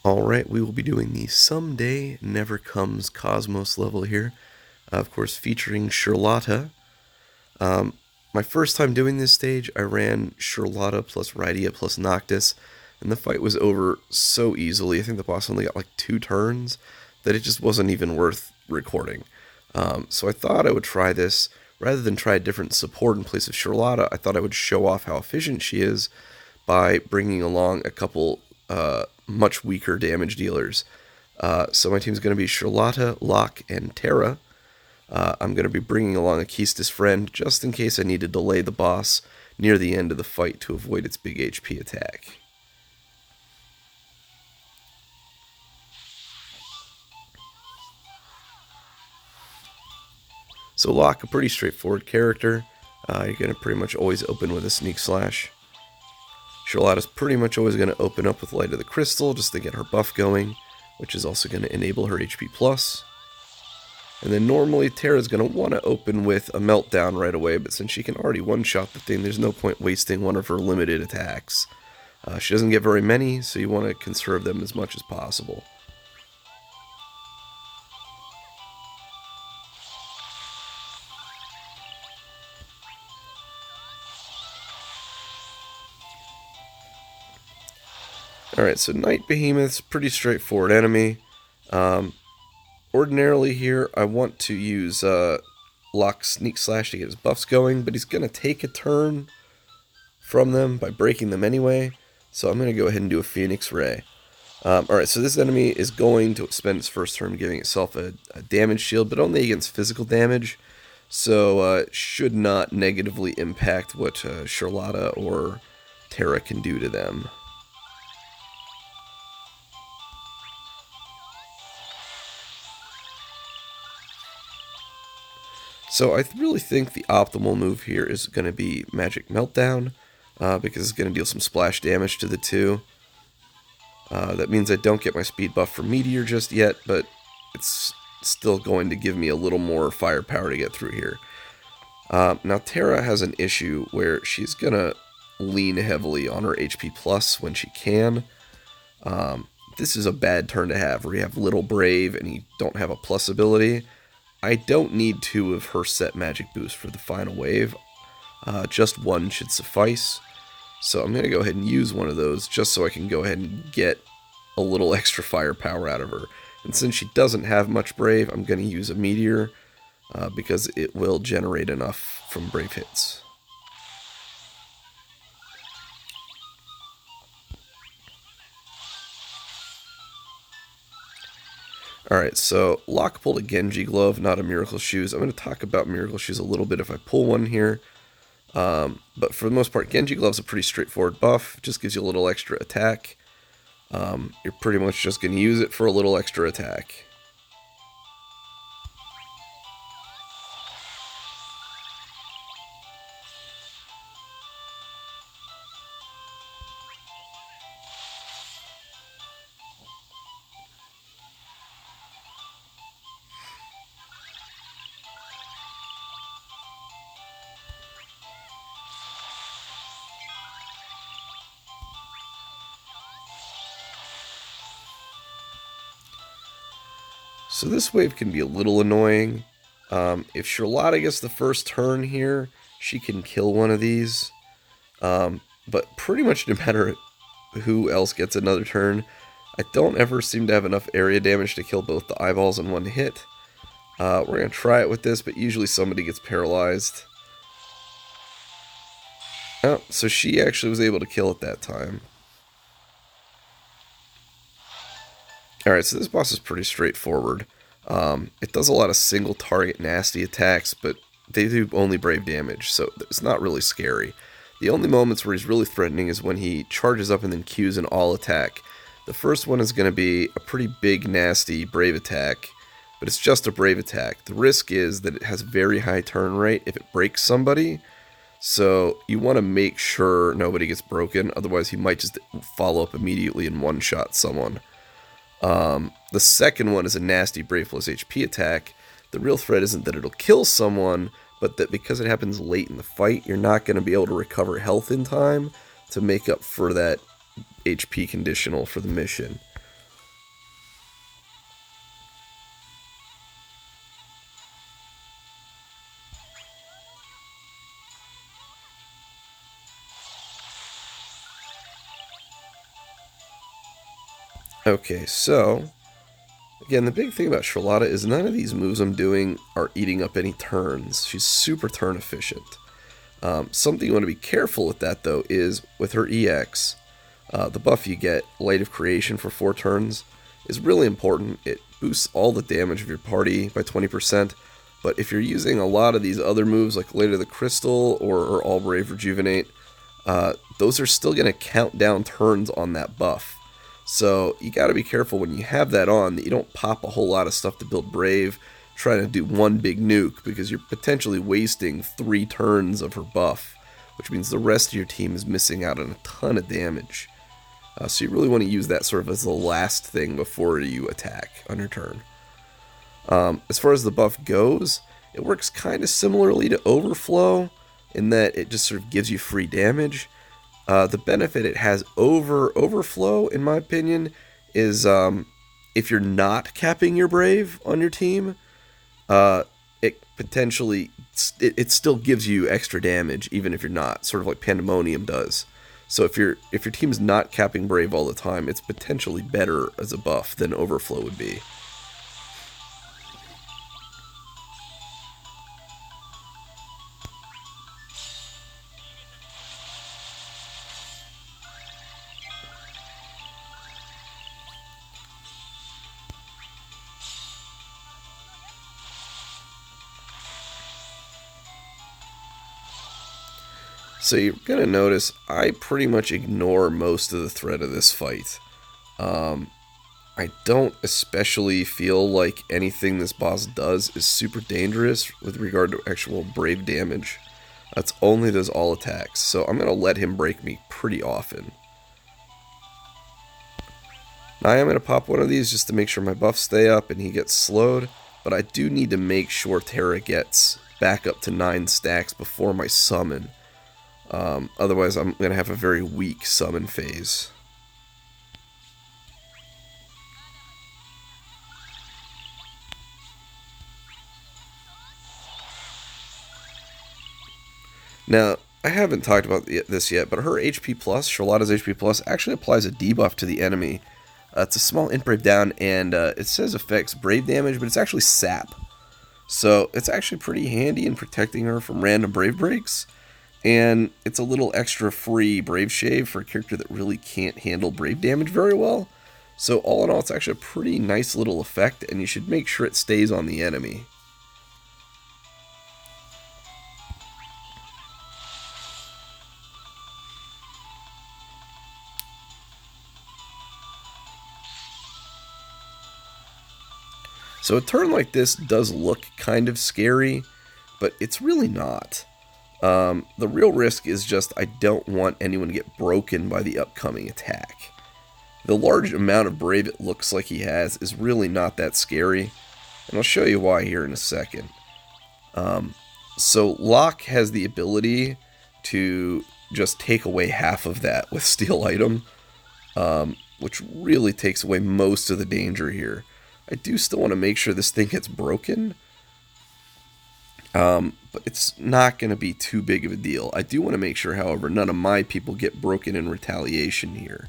Alright, we will be doing the Someday Never Comes Cosmos level here. Of course, featuring Sherlotta. Um, my first time doing this stage, I ran Sherlotta plus Rydia plus Noctis, and the fight was over so easily. I think the boss only got like 2 turns, that it just wasn't even worth recording. So I thought I would try this. Rather than try a different support in place of Sherlotta, I thought I would show off how efficient she is by bringing along a couple much weaker damage dealers. So my team's going to be Sherlotta, Locke, and Terra. I'm going to be bringing along a Quistis friend just in case I need to delay the boss near the end of the fight to avoid its big HP attack. So Locke, a pretty straightforward character. You're going to pretty much always open with a Sneak Slash. Sherlotta's pretty much always going to open up with Light of the Crystal just to get her buff going, which is also going to enable her HP+. And then normally Terra's going to want to open with a Meltdown right away, but since she can already one-shot the thing, there's no point wasting one of her limited attacks. She doesn't get very many, so you want to conserve them as much as possible. Alright, so Night Behemoth's pretty straightforward enemy. Ordinarily here, I want to use Locke's Sneak Slash to get his buffs going, but he's going to take a turn from them by breaking them anyway, so I'm going to go ahead and do a Phoenix Ray. Alright, so this enemy is going to spend its first turn giving itself a damage shield, but only against physical damage, so it should not negatively impact what Sherlotta or Terra can do to them. So I really think the optimal move here is going to be Magic Meltdown, because it's going to deal some splash damage to the two. That means I don't get my speed buff for Meteor just yet, but it's still going to give me a little more firepower to get through here. Now Terra has an issue where she's going to lean heavily on her HP plus when she can. This is a bad turn to have, where you have Little Brave and you don't have a plus ability. I don't need 2 of her set magic boost for the final wave. Just 1 should suffice. So I'm going to go ahead and use one of those just so I can go ahead and get a little extra firepower out of her. And since she doesn't have much Brave, I'm going to use a Meteor because it will generate enough from Brave hits. Alright, so Locke pulled a Genji Glove, not a Miracle Shoes. I'm going to talk about Miracle Shoes a little bit if I pull one here. But for the most part, Genji Glove's a pretty straightforward buff. Just gives you a little extra attack. You're pretty much just going to use it for a little extra attack. So this wave can be a little annoying. If Sherlotta gets the first turn here, she can kill one of these. But pretty much no matter who else gets another turn, I don't ever seem to have enough area damage to kill both the eyeballs in one hit. We're going to try it with this, but usually somebody gets paralyzed. Oh, so she actually was able to kill it that time. Alright, so this boss is pretty straightforward. It does a lot of single target nasty attacks, but they do only brave damage, so it's not really scary. The only moments where he's really threatening is when he charges up and then Qs an all attack. The first one is going to be a pretty big nasty brave attack, but it's just a brave attack. The risk is that it has a very high turn rate if it breaks somebody, so you want to make sure nobody gets broken, otherwise he might just follow up immediately and one-shot someone. The second one is a nasty Brave plus HP attack. The real threat isn't that it'll kill someone, but that because it happens late in the fight, you're not going to be able to recover health in time to make up for that HP conditional for the mission. Okay, so again, the big thing about Sherlotta is none of these moves I'm doing are eating up any turns. She's super turn efficient. Something you want to be careful with that, though, is with her EX, the buff you get, Light of Creation for 4 turns, is really important. It boosts all the damage of your party by 20%, but if you're using a lot of these other moves like Light of the Crystal or All Brave Rejuvenate, those are still going to count down turns on that buff. So you got to be careful when you have that on that you don't pop a whole lot of stuff to build Brave, trying to do one big nuke, because you're potentially wasting 3 turns of her buff, which means the rest of your team is missing out on a ton of damage. So you really want to use that sort of as the last thing before you attack on your turn. As far as the buff goes, it works kind of similarly to Overflow in that it just sort of gives you free damage. The benefit it has over Overflow, in my opinion, is if you're not capping your Brave on your team, it potentially it still gives you extra damage even if you're not, sort of like Pandemonium does. So if your team's not capping Brave all the time, it's potentially better as a buff than Overflow would be. So you're going to notice I pretty much ignore most of the threat of this fight. I don't especially feel like anything this boss does is super dangerous with regard to actual Brave damage. It's only those all attacks, so I'm going to let him break me pretty often. Now I am going to pop one of these just to make sure my buffs stay up and he gets slowed, but I do need to make sure Terra gets back up to 9 stacks before my summon. Otherwise I'm going to have a very weak summon phase. Now, I haven't talked about this yet, but her HP+, Sherlotta's HP+, actually applies a debuff to the enemy. It's a small int Brave down, and it says affects Brave damage, but it's actually sap. So it's actually pretty handy in protecting her from random Brave breaks. And it's a little extra free Brave Shave for a character that really can't handle Brave damage very well. So all in all, it's actually a pretty nice little effect, and you should make sure it stays on the enemy. So a turn like this does look kind of scary, but it's really not. The real risk is just I don't want anyone to get broken by the upcoming attack. The large amount of Brave it looks like he has is really not that scary, and I'll show you why here in a second. So Locke has the ability to just take away half of that with Steal Item, which really takes away most of the danger here. I do still want to make sure this thing gets broken, but it's not going to be too big of a deal. I do want to make sure, however, none of my people get broken in retaliation here.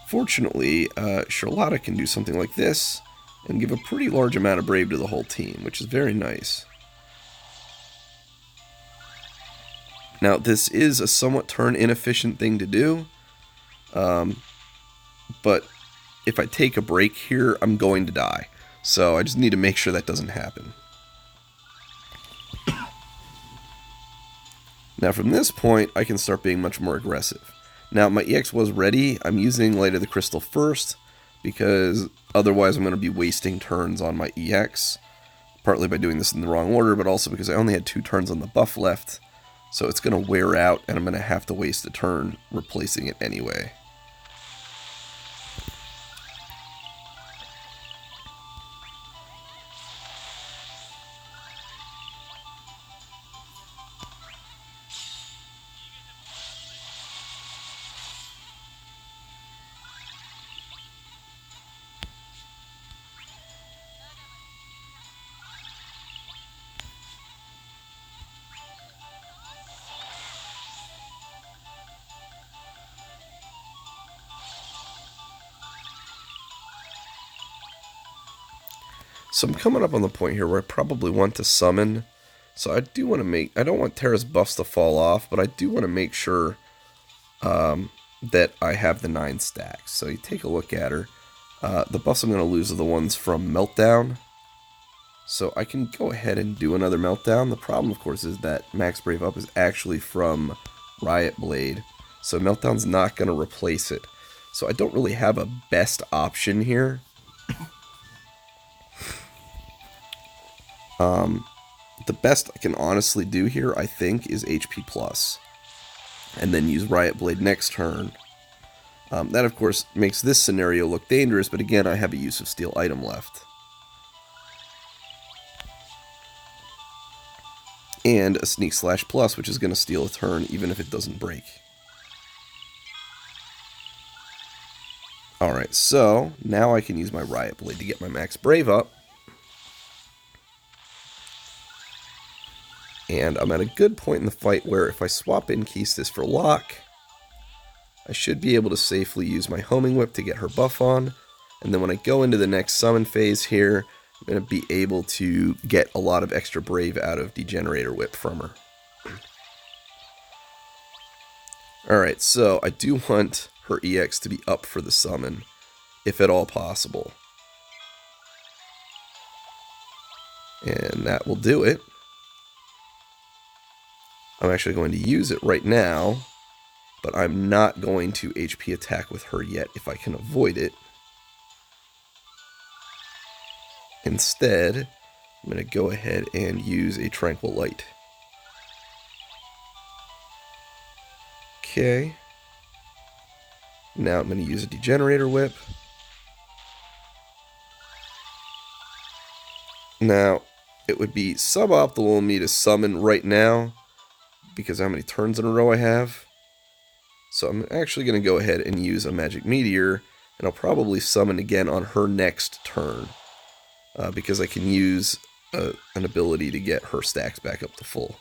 Fortunately, Sherlotta can do something like this and give a pretty large amount of Brave to the whole team, which is very nice. Now, this is a somewhat turn inefficient thing to do, but if I take a break here, I'm going to die. So I just need to make sure that doesn't happen. Now from this point, I can start being much more aggressive. Now my EX was ready. I'm using Light of the Crystal first, because otherwise I'm going to be wasting turns on my EX. Partly by doing this in the wrong order, but also because I only had 2 turns on the buff left. So it's going to wear out, and I'm going to have to waste a turn replacing it anyway. So I'm coming up on the point here where I probably want to summon. So I do want to I don't want Terra's buffs to fall off, but I do want to make sure that I have the 9 stacks. So you take a look at her. The buffs I'm going to lose are the ones from Meltdown. So I can go ahead and do another Meltdown. The problem, of course, is that Max Brave Up is actually from Riot Blade. So Meltdown's not going to replace it. So I don't really have a best option here. The best I can honestly do here, I think, is HP plus. And then use Riot Blade next turn. That, of course, makes this scenario look dangerous, but again, I have a use of Steel item left. And a Sneak Slash plus, which is going to steal a turn, even if it doesn't break. Alright, so now I can use my Riot Blade to get my Max Brave up. And I'm at a good point in the fight where if I swap in Quistis for Locke, I should be able to safely use my Homing Whip to get her buff on. And then when I go into the next summon phase here, I'm going to be able to get a lot of extra Brave out of Degenerator Whip from her. Alright, so I do want her EX to be up for the summon, if at all possible. And that will do it. I'm actually going to use it right now, but I'm not going to HP attack with her yet if I can avoid it. Instead, I'm going to go ahead and use a Tranquil Light. Okay. Now I'm going to use a Degenerator Whip. Now, it would be suboptimal of me to summon right now, because how many turns in a row I have. So I'm actually going to go ahead and use a Magic Meteor, and I'll probably summon again on her next turn, because I can use an ability to get her stacks back up to full.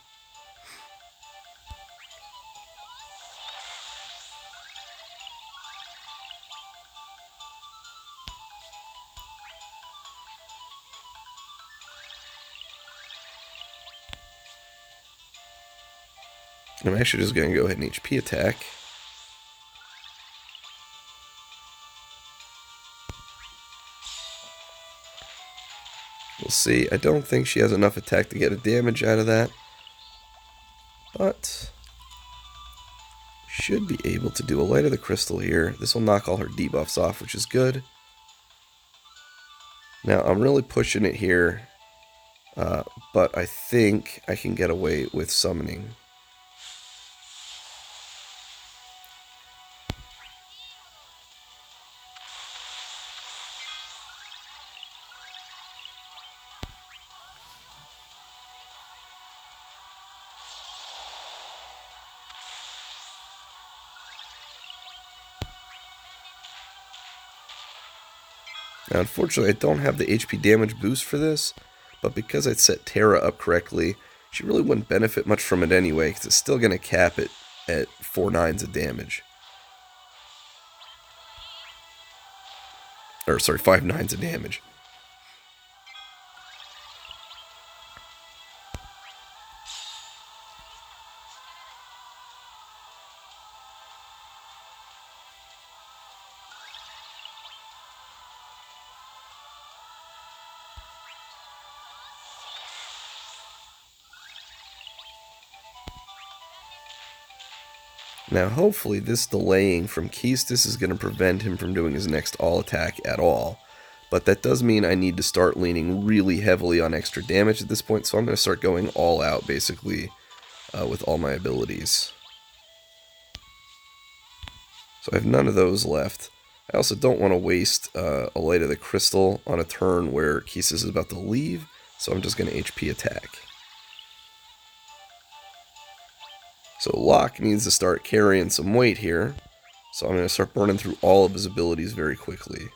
I'm actually just going to go ahead and HP attack. We'll see. I don't think she has enough attack to get a damage out of that, but should be able to do a Light of the Crystal here. This will knock all her debuffs off, which is good. Now, I'm really pushing it here, but I think I can get away with summoning. Now, unfortunately, I don't have the HP damage boost for this, but because I set Terra up correctly, she really wouldn't benefit much from it anyway, because it's still going to cap it at 4 nines of damage. Or, sorry, 5 nines of damage. Now, hopefully, this delaying from Quistis is going to prevent him from doing his next all attack at all. But that does mean I need to start leaning really heavily on extra damage at this point, so I'm going to start going all out, basically, with all my abilities. So I have none of those left. I also don't want to waste a Light of the Crystal on a turn where Quistis is about to leave, so I'm just going to HP attack. So Locke needs to start carrying some weight here, so I'm going to start burning through all of his abilities very quickly.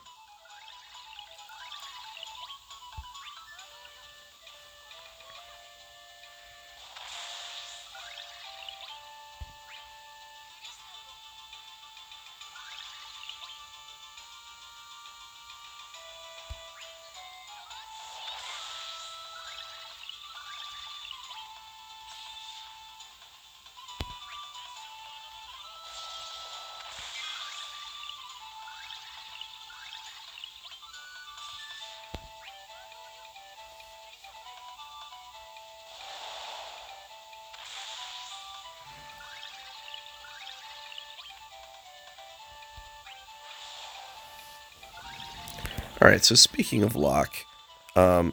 Alright, so speaking of Locke, so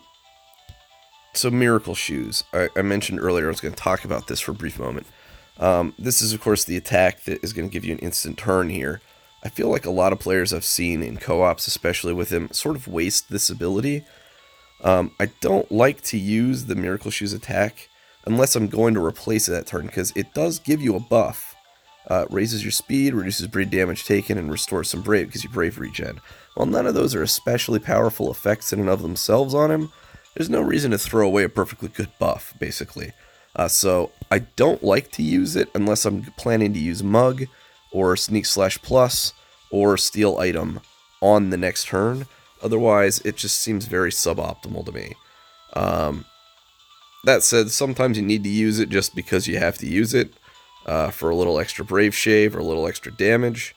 Miracle Shoes. I mentioned earlier I was going to talk about this for a brief moment. This is, of course, the attack that is going to give you an instant turn here. I feel like a lot of players I've seen in co-ops, especially with him, sort of waste this ability. I don't like to use the Miracle Shoes attack unless I'm going to replace it that turn, because it does give you a buff. Raises your speed, reduces bleed damage taken, and restores some brave because you brave regen. While none of those are especially powerful effects in and of themselves on him, there's no reason to throw away a perfectly good buff, basically. So I don't like to use it unless I'm planning to use Mug, or Sneak Slash Plus, or Steal Item on the next turn. Otherwise, it just seems very suboptimal to me. That said, sometimes you need to use it just because you have to use it. For a little extra Brave Shave or a little extra damage.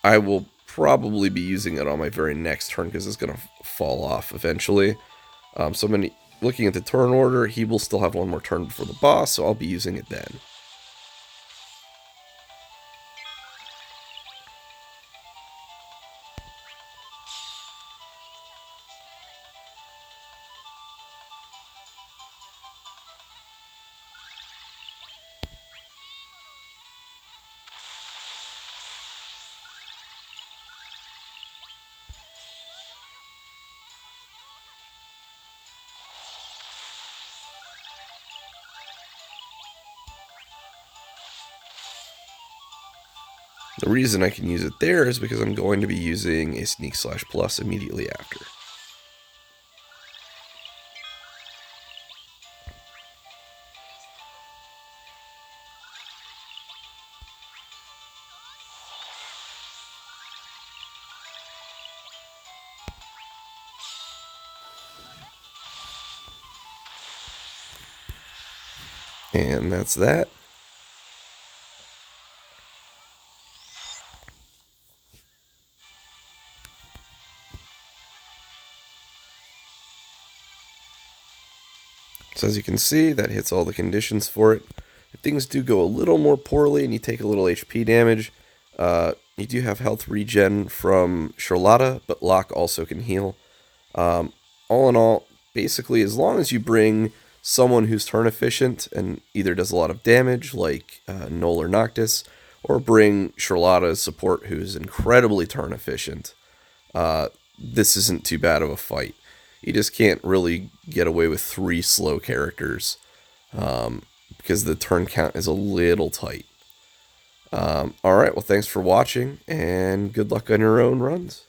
I will probably be using it on my very next turn because it's going to fall off eventually. So looking at the turn order, he will still have one more turn before the boss, so I'll be using it then. The reason I can use it there is because I'm going to be using a Sneak Slash Plus immediately after. And that's that. So as you can see, that hits all the conditions for it. If things do go a little more poorly and you take a little HP damage, you do have health regen from Sherlotta, but Locke also can heal. All in all, basically, as long as you bring someone who's turn efficient and either does a lot of damage, like Null or Noctis, or bring Sherlotta as support who's incredibly turn efficient, this isn't too bad of a fight. You just can't really get away with 3 slow characters because the turn count is a little tight. Alright, well, thanks for watching, and good luck on your own runs.